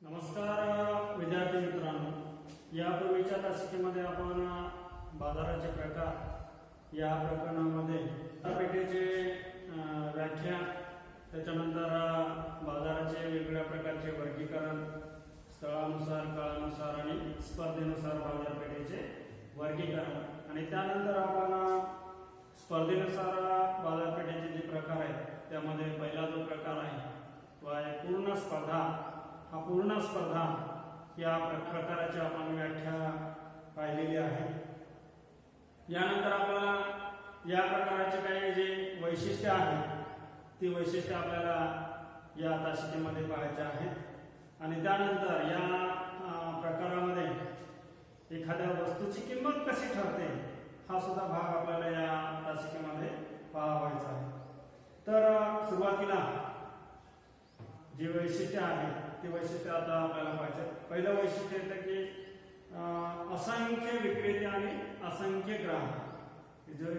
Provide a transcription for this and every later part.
नमस्कार विद्यार्थी मित्रांनो, यापूर्वीच्या तासिकेमध्ये आपण बाजाराचे प्रकार या प्रकरणामध्ये बाजारपेठेचे व्याख्या, त्याच्यानंतर बाजाराचे वेगवेगळ्या प्रकारचे वर्गीकरण, स्थळानुसार, काळानुसार आणि स्पर्धेनुसार बाजारपेठेचे वर्गीकरण आणि त्यानंतर आपण स्पर्धेनुसार बाजारपेठेचे जे प्रकार आहेत त्यामध्ये पहिला जो प्रकार आहे तो आहे पूर्ण स्पर्धा. हा पूर्ण स्पर्धा या प्रकाराची आपण व्याख्या पाहिलेली आहे. यानंतर आपल्याला या प्रकाराचे काही जे वैशिष्ट्य आहेत ती वैशिष्ट्य आपल्याला या तासिकेमध्ये पाहायचे आहेत आणि त्यानंतर या प्रकारामध्ये एखाद्या वस्तूची किंमत कशी ठरते हा सुद्धा भाग आपल्याला या तासिकेमध्ये पाहायचा आहे. तर सुरुवातीला जे वैशिष्ट्य आहे ते वैशिष्ट्य आता आपल्याला पाहिजे. पहिलं वैशिष्ट्य येतं की असंख्य विक्रेते आणि असंख्य ग्राहक. जे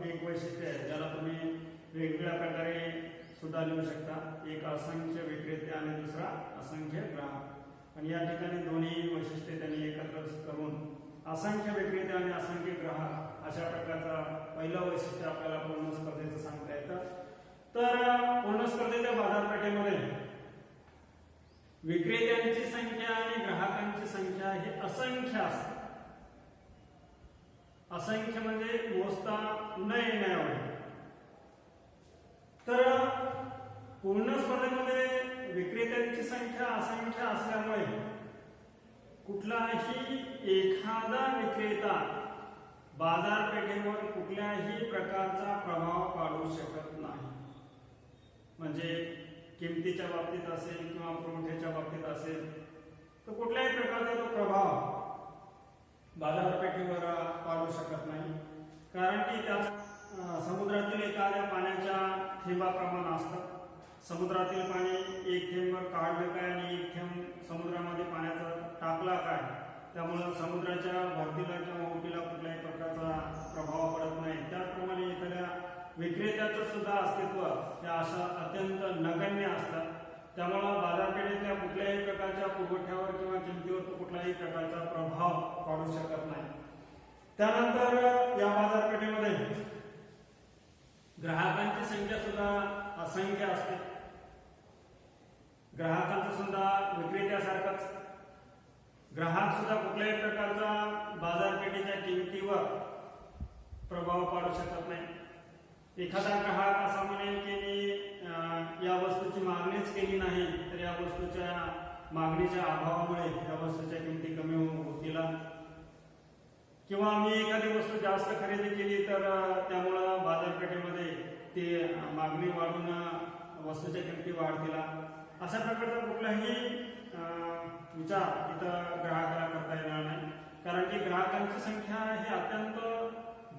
एक वैशिष्ट्य आहे ज्याला तुम्ही वेगवेगळ्या प्रकारे सुद्धा लिहू शकता. एक असंख्य विक्रेते आणि दुसरा असंख्य ग्राहक. आणि या ठिकाणी दोन्ही वैशिष्ट्ये त्यांनी एकत्र करून असंख्य विक्रेते आणि असंख्य ग्राहक अशा प्रकारचा पहिलं वैशिष्ट्य आपल्याला पूर्ण स्पर्धेचं सांगता येतं. तर पूर्ण स्पर्धेच्या बाजारपेठेमध्ये विक्रेत्यांची संख्या आणि ग्राहकांची संख्या ही असंख्य असते. असंख्य म्हणजे मोजता न येण्याएवढे. तर पूर्ण स्पर्धेमध्ये विक्रेत्यांची संख्या असंख्य असल्यामुळे कुठलाही एखादा विक्रेता बाजारपेठेवर कुठल्याही प्रकारचा प्रभाव पाडू शकत नाही. म्हणजे किमतीच्या बाबतीत असेल किंवा पुरवठ्याच्या बाबतीत असेल तर कुठल्याही प्रकारचा तो प्रभाव बाजारपेठेवर पाडू शकत नाही. कारण की त्याचा समुद्रातील एखाद्या पाण्याच्या थेंबाप्रमाणे असतं. समुद्रातील पाणी एक थेंब काढलं काय आणि एक थेंब समुद्रामध्ये पाण्याचा टाकला काय, त्यामुळे समुद्राच्या भरतीला किंवा ओहोटीला कुठल्याही प्रकारचा प्रभाव पडत नाही. त्याचप्रमाणे एखाद्या विक्रेत्याचं सुद्धा अस्तित्व या अशा अत्यंत नगण्य असतात. त्यामुळं बाजारपेठेतल्या कुठल्याही प्रकारच्या पुरवठ्यावर किंवा किमतीवर कुठल्याही प्रकारचा प्रभाव पाडू शकत नाही. त्यानंतर या बाजारपेठेमध्ये ग्राहकांची संख्या सुद्धा असंख्य असते. ग्राहकांचं सुद्धा विक्रेत्यासारखंच ग्राहक सुद्धा कुठल्याही प्रकारचा बाजारपेठेच्या किमतीवर प्रभाव पाडू शकत नाही. एखादा ग्राहक असा म्हणेल की मी या वस्तूची मागणीच केली नाही तर या वस्तूच्या मागणीच्या अभावामुळे या वस्तूच्या किमती कमी होतील, किंवा मी एखादी वस्तू जास्त खरेदी केली तर त्यामुळं बाजारपेठेमध्ये ते मागणी वाढून वस्तूच्या किमती वाढतील. अशा प्रकारचा कुठलाही विचार इथं ग्राहकाला करता येणार नाही. कारण की ग्राहकांची संख्या ही अत्यंत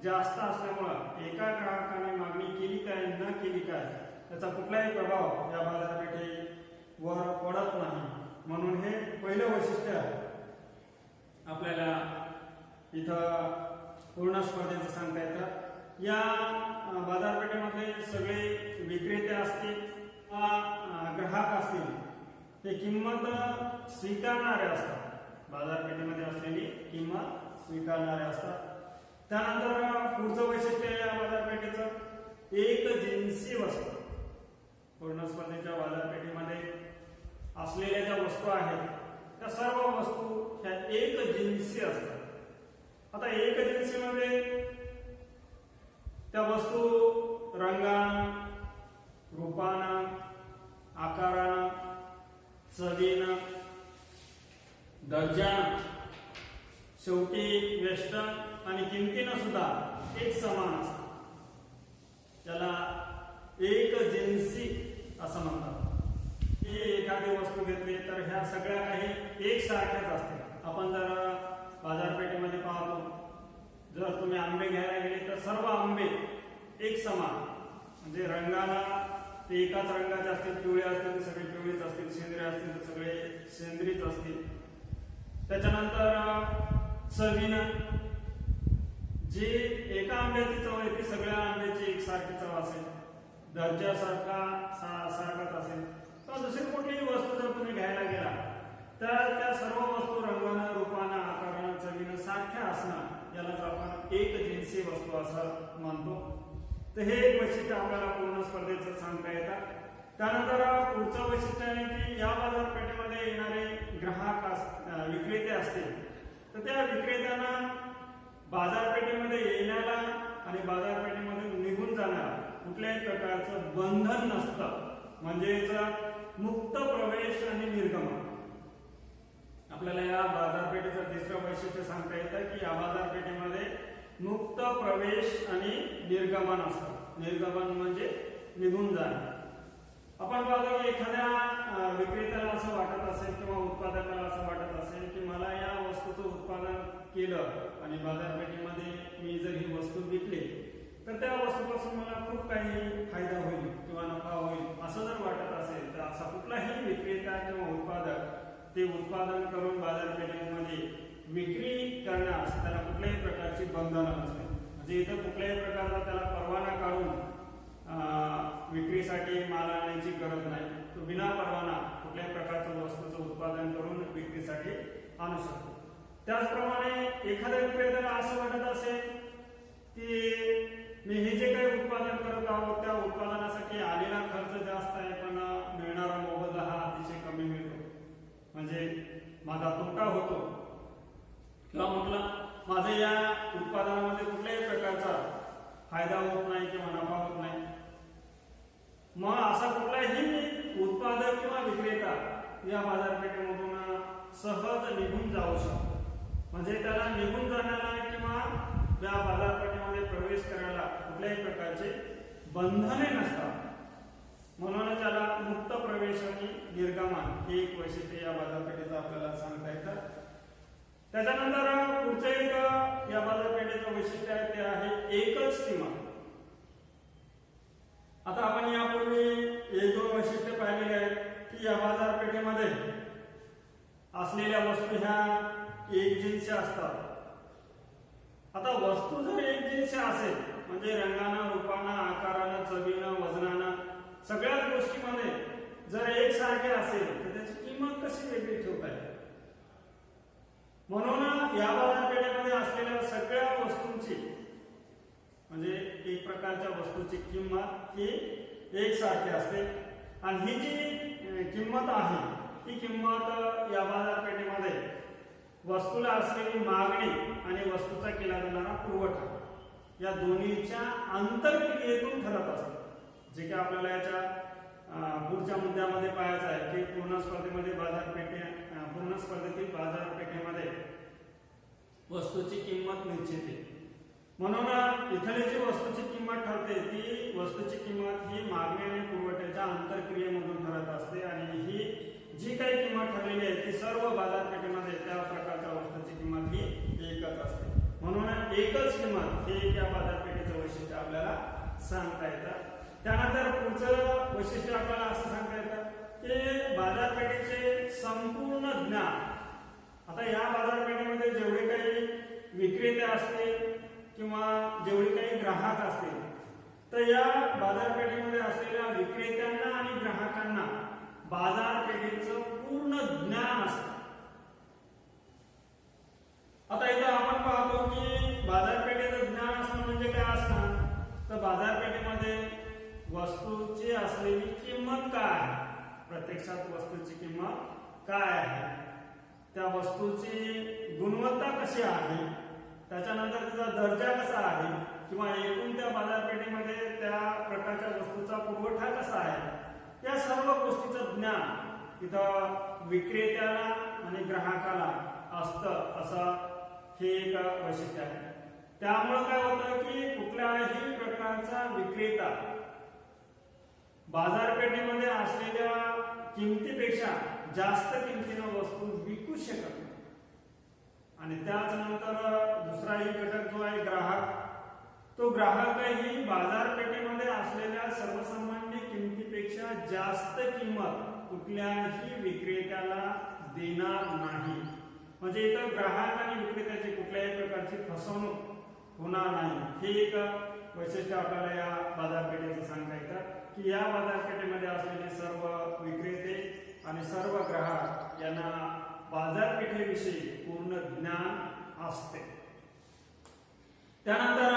जास्त असल्यामुळं एका ग्राहकाने मागणी केली काय न केली काय त्याचा कुठलाही प्रभाव या बाजारपेठेवर पडत नाही. म्हणून हे पहिलं वैशिष्ट्य आपल्याला इथं पूर्ण स्पर्धेचं सांगता येतं. या बाजारपेठेमध्ये सगळे विक्रेते असतील किंवा ग्राहक असतील ते किंमत स्वीकारणारे असतात. बाजारपेठेमध्ये असलेली किंमत स्वीकारणारे असतात. त्यानंतर पुढचं वैशिष्ट्य या बाजारपेठेचं एक जिन्सी वस्तू. पूर्ण स्पर्धेच्या बाजारपेठेमध्ये असलेल्या ज्या वस्तू आहेत त्या सर्व वस्तू ह्या एक जिन्सी असतात. आता एक जिन्सीमध्ये त्या वस्तू रंगानं, रूपानं, आकारानं, चवीनं, दर्जानं, शेवटी वेष्टन आणि किमतीनं सुद्धा एक समान असतात. त्याला एक जिन्सी असं म्हणतात. ही एखादी वस्तू घेतली तर ह्या सगळ्या काही एक सारख्याच असते. आपण जर बाजारपेठेमध्ये पाहतो, जर तुम्ही आंबे घ्यायला गेले तर सर्व आंबे एक समान, म्हणजे रंगाला ते एकाच रंगाचे असतील. पिवळे असतील तर सगळे पिवळेच असतील, सेंद्रिय असतील तर सगळे सेंद्रियच असतील. त्याच्यानंतर चवीनं जी एका आंब्याची चव आहे ती सगळ्या आंब्याची एकसारखी चव असेल. दर्जासारखाच असेल. तर दुसरी कुठलीही वस्तू जर तुम्ही घ्यायला गेला तर त्या सर्व वस्तू रंगानं, रूपानं, आकारानं, चवीनं सारख्या असणं यालाच आपण एक जिन्सी वस्तू असं म्हणतो. तर हे एक वैशिष्ट्य आपल्याला पूर्ण स्पर्धेचं सांगता येतात. त्यानंतर पुढचं वैशिष्ट्य आहे की या बाजारपेठेमध्ये येणारे ग्राहक विक्रेते असतील तर त्या विक्रेत्यांना बाजारपेठेमध्ये येण्याला आणि बाजारपेठेमध्ये निघून जाण्याला कुठल्याही प्रकारचं बंधन नसतं. म्हणजेच मुक्त प्रवेश आणि निर्गमन. आपल्याला या बाजारपेठेचं तिसरं वैशिष्ट्य सांगता येतं की या बाजारपेठेमध्ये मुक्त प्रवेश आणि निर्गमन असतं. निर्गमन म्हणजे निघून जाणे. आपण पाहतो की एखाद्या विक्रेत्याला असं वाटत असेल किंवा उत्पादकाला असं वाटत असेल की मला या वस्तूचं उत्पादन केलं आणि बाजारपेठेमध्ये मी जर ही वस्तू विकली तर त्या वस्तूपासून मला खूप काही फायदा होईल किंवा नफा होईल असं जर वाटत असेल तर असा कुठलाही विक्रेता किंवा उत्पादक ते उत्पादन करून बाजारपेठेमध्ये विक्री करण्यास त्याला कुठल्याही प्रकारची बंधनं नसते. म्हणजे इथं कुठल्याही प्रकारचा त्याला परवाना काढून विक्रीसाठी माल आणण्याची गरज नाही. तो बिना परवाना कुठल्याही प्रकारच्या वस्तूचं उत्पादन करून विक्रीसाठी आणू शकतो. त्याचप्रमाणे एखाद्या विक्रेत्याला असं वाटत असेल की मी हे जे काही उत्पादन करत आहोत त्या उत्पादनासाठी आलेला खर्च जास्त आहे पण मिळणारा मोबदला हा अतिशय कमी मिळतो. म्हणजे माझा तोटा होतो किंवा म्हटलं माझं या उत्पादनामध्ये कुठल्याही प्रकारचा फायदा होत नाही किंवा नफा होत नाही. मग असा कुठलाही उत्पादक किंवा विक्रेता या बाजारपेठेमधून सहज निघून जाऊ शकतो. म्हणजे त्याला निघून जाण्याला किंवा या बाजारपेठेमध्ये प्रवेश करायला कुठल्याही प्रकारचे बंधने नसतात. म्हणून त्याला मुक्त प्रवेश आणि निर्गमन हे एक वैशिष्ट्य या बाजारपेठेचं आपल्याला सांगता येतं. त्याच्यानंतर पुढचं एक या बाजारपेठेचं वैशिष्ट्य आहे ते आहे एकच किंमत. आता आपण यापूर्वी एक दोन वैशिष्ट्य पाहिलेले आहेत की या बाजारपेठेमध्ये असलेल्या वस्तू ह्या एकजिन्सी असतात. आता वस्तू जर एकजिन्सी असेल म्हणजे रंगानं, रूपानं, आकारानं, चवीनं, वजनानं सगळ्याच गोष्टीमध्ये जर एकसारखे असेल तर त्याची किंमत कशी वेगळी ठेवता येईल. म्हणून या बाजारपेठेमध्ये असलेल्या सगळ्या वस्तूंची म्हणजे एक प्रकारच्या वस्तूची किंमत ही एकसारखी असते. आणि ही जी किंमत आहे ती किंमत या बाजारपेठेमध्ये वस्तूला असलेली मागणी आणि वस्तूचा केला जाणारा पुरवठा या दोन्हीच्या आंतरक्रियेतून ठरत असते. जे की आपल्याला याच्या पुढच्या मुद्द्यामध्ये पाहायचं आहे की पूर्ण स्पर्धेतील बाजारपेठेमध्ये वस्तूची किंमत निश्चित आहे. म्हणून इथली जी वस्तूची किंमत ठरते ती वस्तूची किंमत ही मागणी आणि पुरवठ्याच्या आंतरक्रियेमधून ठरत असते. आणि ही जी काही किंमत ठरलेली आहे ती सर्व बाजारपेठेमध्ये त्या प्रकारच्या वस्तूची किंमत ही एकच असते. म्हणून एकच किंमत हे या बाजारपेठेचं वैशिष्ट्य आपल्याला सांगता येतं. त्यानंतर पुढचं वैशिष्ट्य आपल्याला असं सांगता येतं की बाजारपेठेचे संपूर्ण ज्ञान. आता या बाजारपेठेमध्ये जेवढे काही विक्रेते असतील किंवा जेवढे काही ग्राहक असतील तर या बाजारपेठेमध्ये असलेल्या विक्रेत्यांना आणि ग्राहकांना बाजारपेठेचं पूर्ण ज्ञान असतं. आता इथं आपण पाहतो की बाजारपेठेचं ज्ञान असणं म्हणजे काय असणार तर बाजारपेठेमध्ये वस्तूची असलेली किंमत काय आहे, प्रत्यक्षात वस्तूची किंमत काय आहे, त्या वस्तूची गुणवत्ता कशी आहे, त्याच्यानंतर त्याचा दर्जा कसा आहे किंवा एकूण त्या बाजारपेठेमध्ये त्या प्रकारच्या वस्तूचा पुरवठा कसा आहे या सर्व गोष्टीचं ज्ञान इथं विक्रेत्याला आणि ग्राहकाला असतं असं हे एक वैशिष्ट्य आहे. त्यामुळे काय होतं की कुठल्याही प्रकारचा विक्रेता बाजारपेठेमध्ये असलेल्या किमतीपेक्षा जास्त किमतीनं वस्तू विकू शकत नाही. आणि त्यानंतर दुसराही घटक जो आहे ग्राहक, तो ग्राहकही बाजारपेठेमध्ये असलेल्या सर्वसामान्य किमतीपेक्षा जास्त किंमत कुठल्याही विक्रेत्याला देणार नाही. म्हणजे इथं ग्राहक आणि विक्रेत्याची कुठल्याही प्रकारची फसवणूक होणार नाही. हे एक वैशिष्ट्य आपल्याला या बाजारपेठेचं सांगता येतं की या बाजारपेठेमध्ये असलेले सर्व विक्रेते आणि सर्व ग्राहक यांना बाजारपेठेविषयी पूर्ण ज्ञान असते. त्यानंतर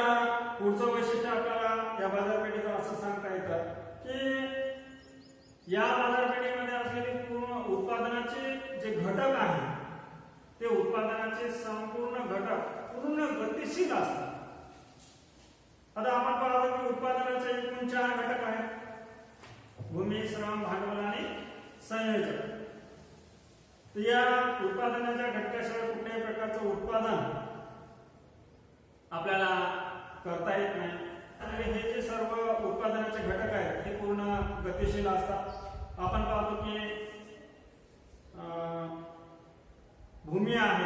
पुढचं वैशिष्ट्य आपल्याला या बाजारपेठेचं असं सांगता येतं की या बाजारपेठेमध्ये असलेले पूर्ण उत्पादनाचे जे घटक आहेत ते उत्पादनाचे संपूर्ण घटक पूर्ण गतिशील असतात. आता आपण पाहतो की उत्पादनाचे एकूण 4 घटक आहेत: भूमी, श्रम, भांडवल आणि संयोजक. तर या उत्पादनाच्या घटकाशिवाय कुठल्याही प्रकारचं उत्पादन आपल्याला करता येत नाही. आणि हे जे सर्व उत्पादनाचे घटक आहेत हे पूर्ण गतिशील असतात. आपण पाहतो की भूमी आहे.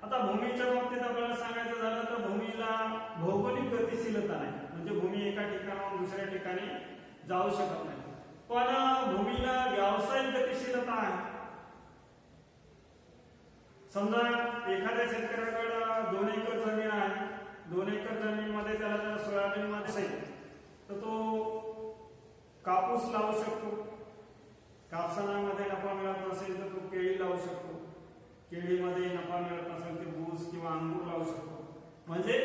आता भूमीच्या बाबतीत आपल्याला सांगायचं झालं तर भूमीला भौगोलिक गतिशीलता नाही, म्हणजे भूमी एका ठिकाणाहून दुसऱ्या ठिकाणी जाऊ शकत नाही. पण भूमीला व्यावसायिक गतिशीलता आहे. समजा एखाद्या शेतकऱ्याकडे 2 एकर जमीन आहे. 2 एकर जमीनमध्ये त्याला जर सोयाबीन मध्ये असेल तर तो कापूस लावू शकतो. कापसामध्ये नफा मिळत नसेल तर तो केळी लावू शकतो. केळीमध्ये नफा मिळत नसेल तर ऊस किंवा अंगूर लावू शकतो. म्हणजे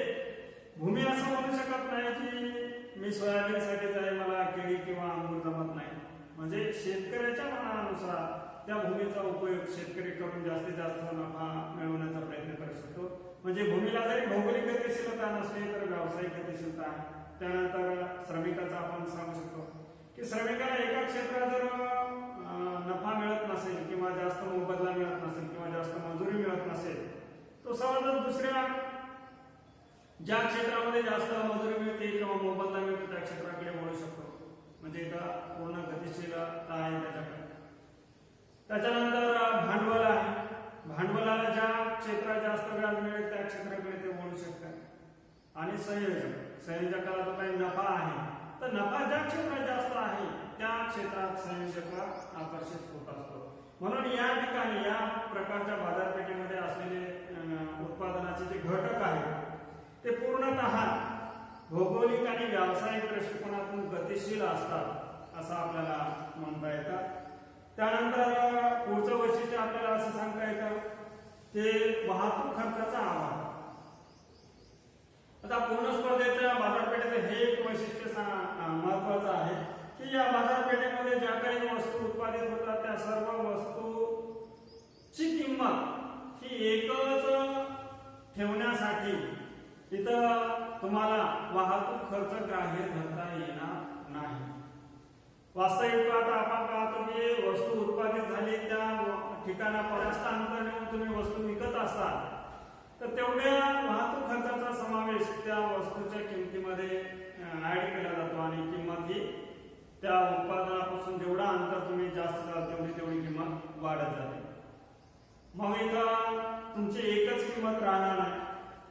भूमी असं म्हणू शकत नाही की मी सोयाबीनसाठीच आहे, मला केळी किंवा अंगूर जमत नाही. म्हणजे शेतकऱ्याच्या मनानुसार त्या भूमीचा उपयोग शेतकरी करून जास्तीत जास्त नफा मिळवण्याचा प्रयत्न करू शकतो. म्हणजे भूमीला जरी भौगोलिक गतिशीलता नसली तर व्यावसायिक गतिशीलता आहे. त्यानंतर श्रमिकाचा आपण सांगू शकतो की श्रमिकाला एका क्षेत्रात जर नफा मिळत नसेल किंवा जास्त मोबदला मिळत नसेल किंवा जास्त मजुरी मिळत नसेल तो सहजच दुसऱ्या ज्या क्षेत्रामध्ये जास्त मजुरी मिळते किंवा मोबदला मिळतो त्या क्षेत्राकडे वळू शकतो. म्हणजे इथं पूर्ण गतिशीलता आहे त्याच्याकडे. त्याच्यानंतर भांडवल आहे. भांडवलाला ज्या क्षेत्रात जास्त व्याज मिळेल त्या क्षेत्राकडे ते वळू शकतात. आणि संयोजकाला जो काही नफा आहे तर नफा ज्या क्षेत्रात जास्त आहे त्या क्षेत्रात संयोजक आकर्षित होत असतो. म्हणून या ठिकाणी या प्रकारच्या बाजारपेठेमध्ये असलेले उत्पादनाचे जे घटक आहेत ते पूर्णतः भौगोलिक आणि व्यावसायिक दृष्टिकोनातून गतिशील असतात असं आपल्याला म्हणता येतं. त्यानंतर पुढचं वैशिष्ट्य आपल्याला असं सांगता येतं ते वाहतूक खर्चाचा अभाव. आता पूर्ण स्पर्धेच्या बाजारपेठेचं हे एक वैशिष्ट्य महत्वाचं आहे की या बाजारपेठेमध्ये ज्या काही वस्तू उत्पादित होतात त्या सर्व वस्तूची किंमत ही एकच ठेवण्यासाठी इथं तुम्हाला वाहतूक खर्च ग्राह्य धरता येणार नाही. वास्तविक आता आपण पाहतो की वस्तू उत्पादित झाली त्या ठिकाणापर्यंत अंतर नेऊन तुम्ही वस्तू विकत असाल तर तेवढ्या वाहतूक खर्चाचा समावेश त्या वस्तूच्या किमतीमध्ये ऍड केला जातो आणि किंमत ही त्या उत्पादनापासून जेवढा अंतर तुम्ही जास्त कराल तेवढी किंमत वाढत जाते. मग इथं तुमची एकच किंमत राहणार नाही.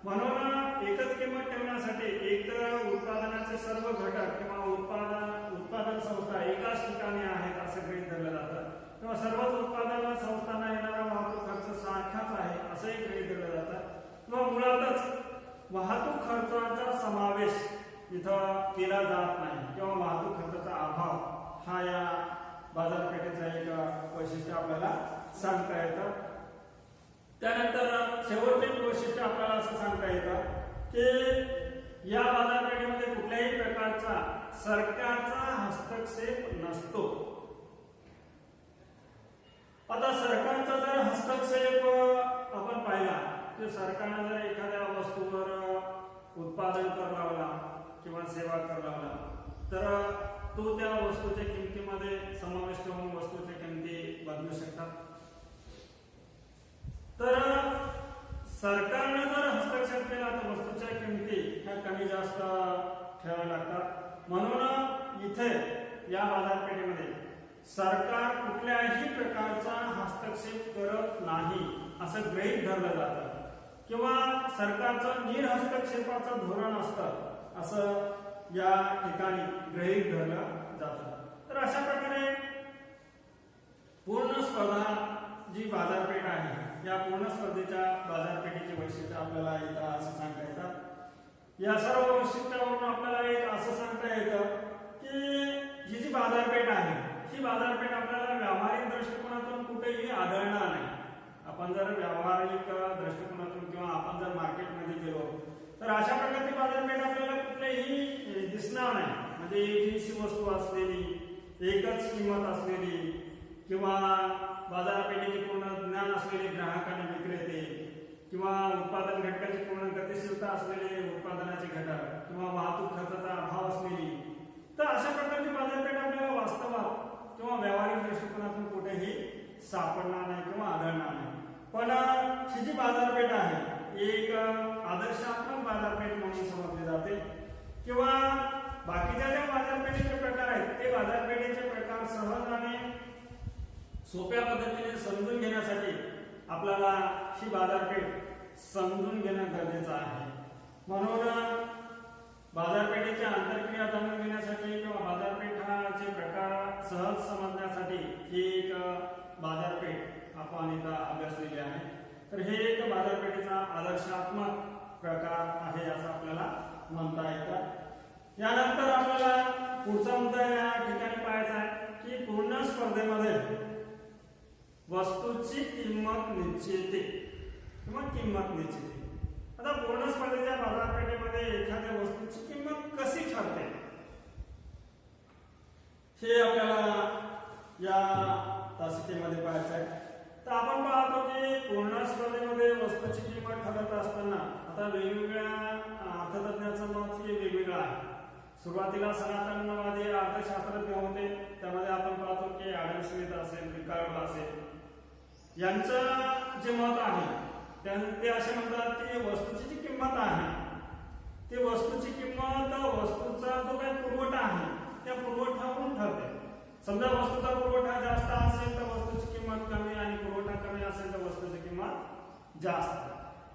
म्हणून एकच किंमत ठेवण्यासाठी एकतर उत्पादनाचे सर्व घटक किंवा उत्पादन संस्था एकाच ठिकाणी आहेत असं गृहीत धरलं जातं किंवा सर्वच उत्पादन संस्थांना येणारा वाहतूक खर्च सारखाच आहे असंही गृहीत धरलं जातं. किंवा मुळातच वाहतूक खर्चाचा समावेश इथं केला जात नाही किंवा वाहतूक खर्चाचा अभाव हा या बाजारपेठेचा एक वैशिष्ट्य आपल्याला सांगता येतं. त्यानंतर शेवटचे वैशिष्ट्य आपल्याला असं सांगता येतं की या बाजारपेठेमध्ये कुठल्याही प्रकारचा सरकारचा हस्तक्षेप नसतो. आता सरकारचा जर हस्तक्षेप आपण पाहिला तर सरकारने जर एखाद्या वस्तूवर उत्पादन कर लावला किंवा सेवा कर लावला तर तो त्या वस्तूच्या किमतीमध्ये समाविष्ट होऊन वस्तूच्या किमती बदलू शकतात. तर सरकारने जर हस्तक्षेप केला तर वस्तूच्या किमती ह्या कमी जास्त ठेवाव्या लागतात. म्हणून इथे या बाजारपेठेमध्ये सरकार कुठल्याही प्रकारचा हस्तक्षेप करत नाही असं गृहीत धरलं जातं किंवा सरकारचं निर्हस्तक्षेपाचं धोरण असतं असं या ठिकाणी गृहीत धरलं जातं. तर अशा प्रकारे पूर्ण स्पर्धा जी बाजारपेठ आहे या पूर्ण स्पर्धेच्या बाजारपेठेचे वैशिष्ट्य आपल्याला इथं असं सांगता येतात. या सर्व वैशिष्ट्यावरून आपल्याला एक असं सांगता येतं की ही जी बाजारपेठ आहे ही बाजारपेठ आपल्याला व्यावहारिक दृष्टिकोनातून कुठेही आढळणार नाही. आपण जर व्यावहारिक दृष्टिकोनातून किंवा आपण जर मार्केटमध्ये गेलो तर अशा प्रकारची बाजारपेठ आपल्याला कुठलेही दिसणार नाही. म्हणजे एकच वस्तू असलेली, एकच किंमत असलेली किंवा बाजारपेठेचे पूर्ण ज्ञान असलेले ग्राहक आणि विक्रेते किंवा उत्पादन घटकाची पूर्ण गतिशीलता असलेले उत्पादनाचे घटक किंवा वाहतूक खर्चाचा अभाव असलेली, तर अशा प्रकारची बाजारपेठ आपल्याला वास्तवात किंवा व्यावहारिक दृष्टिकोनातून कुठेही सापडणार नाही किंवा आढळणार नाही. पण ही जी बाजारपेठ आहे एक आदर्शात्मक बाजारपेठ म्हणून समजली जाते किंवा बाकीच्या ज्या बाजारपेठेचे प्रकार आहेत ते बाजारपेठेचे प्रकार सहज आणि सोप्या पद्धतीने समजून घेण्यासाठी आपल्याला ही बाजारपेठ समजून घेणं गरजेचं आहे. म्हणून बाजारपेठेच्या आंतरक्रिया जाणून घेण्यासाठी किंवा बाजारपेठाचे प्रकार सहज समजण्यासाठी ही एक बाजारपेठ आपण इथं अभ्यासलेली आहे. तर हे एक बाजारपेठेचा आदर्शात्मक प्रकार आहे असं आपल्याला म्हणता येतं. यानंतर आपल्याला पुढचा मुद्दा या ठिकाणी पाहायचा आहे की पूर्ण स्पर्धेमध्ये वस्तूची किंमत निश्चिती किंवा किंमत निश्चिती. आता पूर्ण स्पर्धेच्या बाजारपेठेमध्ये एखाद्या वस्तूची किंमत कशी ठरते हे आपल्याला या तासिकेमध्ये पाहायचं आहे. तर आपण पाहतो की पूर्ण स्पर्धेमध्ये वस्तूची किंमत ठरत असताना आता वेगवेगळ्या अर्थतज्ञाचं मत हे वेगवेगळं आहे. सुरुवातीला सनातनवादी अर्थशास्त्रज्ञ होते, त्यामध्ये आपण पाहतो की ॲडम स्मिथ असेल, रिकार्डो असेल, यांचं जे मत आहे ते असे म्हणतात की वस्तूची जी किंमत आहे ती वस्तूची किंमत वस्तूचा जो काही पुरवठा आहे त्या पुरवठ्यावरून ठरते. समजा वस्तूचा पुरवठा जास्त असेल तर वस्तूची किंमत कमी आणि पुरवठा कमी असेल तर वस्तूची किंमत जास्त.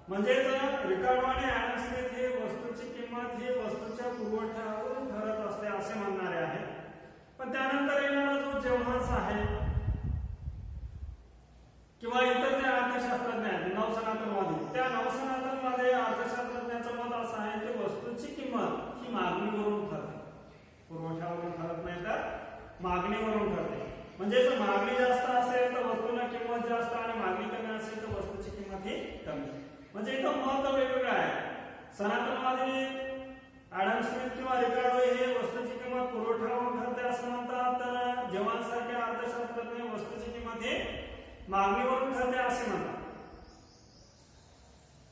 म्हणजेच रिकार्डो आणि ॲडम स्मिथ हे वस्तूची किंमत ही वस्तूच्या पुरवठ्यावरून ठरत असते असे म्हणणारे आहेत. पण त्यानंतर येणारा जो जेव्हाच आहे किंवा इतर जे अर्थशास्त्रज्ञ आहेत नवसनातनवादी, त्या नवसनातनवादी अर्थशास्त्रज्ञाचं मत असं आहे की वस्तूची किंमत ही मागणीवरून ठरते, पुरवठ्यावरून ठरत नाही तर मागणीवरून ठरते. म्हणजे जर मागणी जास्त असेल तर वस्तूला किंमत जास्त आणि मागणी कमी असेल तर वस्तूची किंमत ही कमी. म्हणजे इथं मत वेगवेगळं आहे. सनातनवादी ॲडम स्मिथ किंवा रिकार्डो हे वस्तूची किंमत पुरवठ्यावरून ठरते असं म्हणतात, तर जेव्हासारखे अर्थशास्त्रज्ञ वस्तूची किंमत ही मागणीवरून ठरते असे म्हणतात.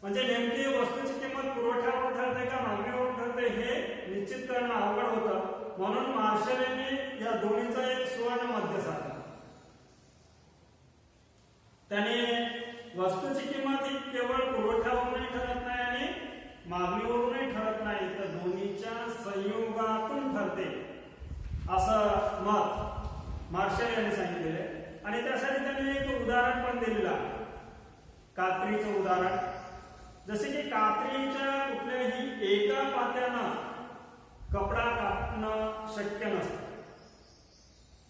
म्हणजे नेमकी वस्तूची किंमत पुरवठ्यावरून ठरते का मागणीवरून ठरते हे निश्चित करणं अवघड होतं. म्हणून मार्शल यांनी या दोन्हीचा एक सुवर्ण मध्य साधला. त्याने वस्तूची किंमत ही केवळ पुरवठ्यावरूनही ठरत नाही आणि मागणीवरूनही ठरत नाही, तर दोन्हीच्या संयोगातून ठरते असं मत मार्शल यांनी सांगितलेले. आणि त्यासाठी त्यांनी एक उदाहरण पण दिलेलं आहे, कात्रीचं उदाहरण. जसे की कात्रीच्या कुठल्याही एका पात्यानं कपडा कापणं शक्य नसतं.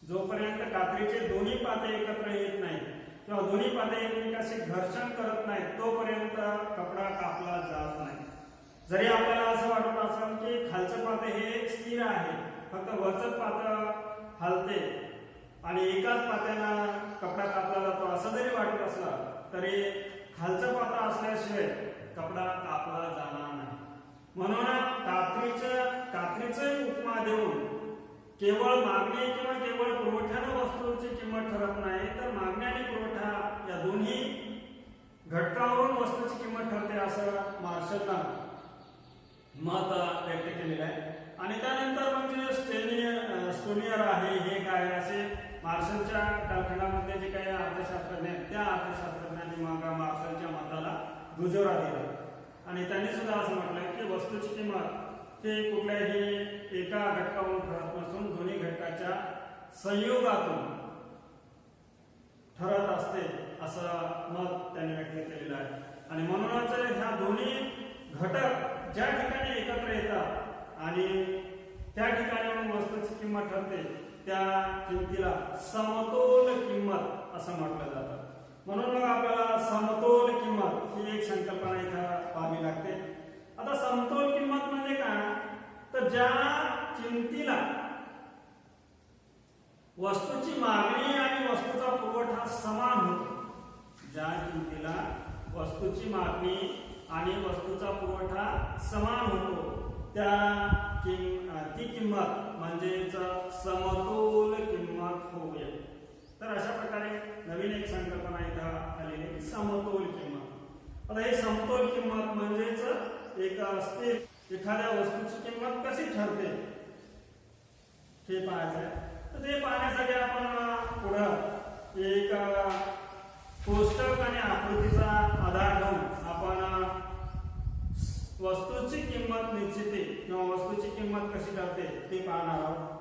जोपर्यंत कात्रीचे दोन्ही पाते एकत्र येत नाही किंवा दोन्ही पाते एकमेकाशी घर्षण करत नाहीत तोपर्यंत कपडा कापला जात नाही. जरी आपल्याला असं वाटत असेल की खालचं पाते हे स्थिर आहे, फक्त वरचं पात हलते आणि एकाच पात्यानं कपडा कापला जातो असं जरी वाटत असलं तरी खालचं पाता असल्याशिवाय कपडा कापला जाणार नाही. म्हणून कात्रीचं उपमा देऊन केवळ मागणी किंवा केवळ पुरवठ्यानं वस्तूची किंमत ठरत नाही, तर मागणी आणि पुरवठा या दोन्ही घटकावरून वस्तूची किंमत ठरते असं मार्शलनं मत व्यक्त केलेलं आहे. आणि त्यानंतर म्हणजे स्टोनियर आहे, हे काय असे मार्शलच्या कालखंडामध्ये जे काही अर्थशास्त्रज्ञ आहेत त्या अर्थशास्त्रज्ञांनी मग मार्शलच्या मताला दुजोरा दिला आणि त्यांनी सुद्धा असं म्हटलं की वस्तूची किंमत ही कुठल्याही एका घटकावरून ठरत नसून दोन्ही घटकाच्या संयोगातून ठरत असते असं मत त्यांनी व्यक्त केलेलं आहे. आणि म्हणूनच ह्या दोन्ही घटक ज्या ठिकाणी एकत्र येतात आणि त्या ठिकाणी वस्तूची किंमत ठरते त्या किमतीला समतोल किंमत असं म्हटलं जातं. म्हणून मग आपल्याला समतोल किंमत ही एक संकल्पना इथं पाहावी लागते. आता समतोल किंमत म्हणजे काय, तर ज्या किमतीला वस्तूची मागणी आणि वस्तूचा पुरवठा समान होतो, ज्या किमतीला वस्तूची मागणी आणि वस्तूचा पुरवठा समान होतो ती किंमत म्हणजेच समतोल किंमत होय. तर अशा प्रकारे नवीन एक संकल्पना इथं आलेली आहे, समतोल किंमत. आता हे समतोल किंमत म्हणजेच एक स्थिर एखाद्या वस्तूची किंमत कशी ठरते हे पाहायचं आहे. तर ते पाहण्यासाठी आपण पुढं एक कोष्टक आणि आकृतीचा आधार घेऊन आपण वस्तूची किंमत निश्चिती किंवा वस्तूची किंमत कशी ठरते ते पाहणार आहोत.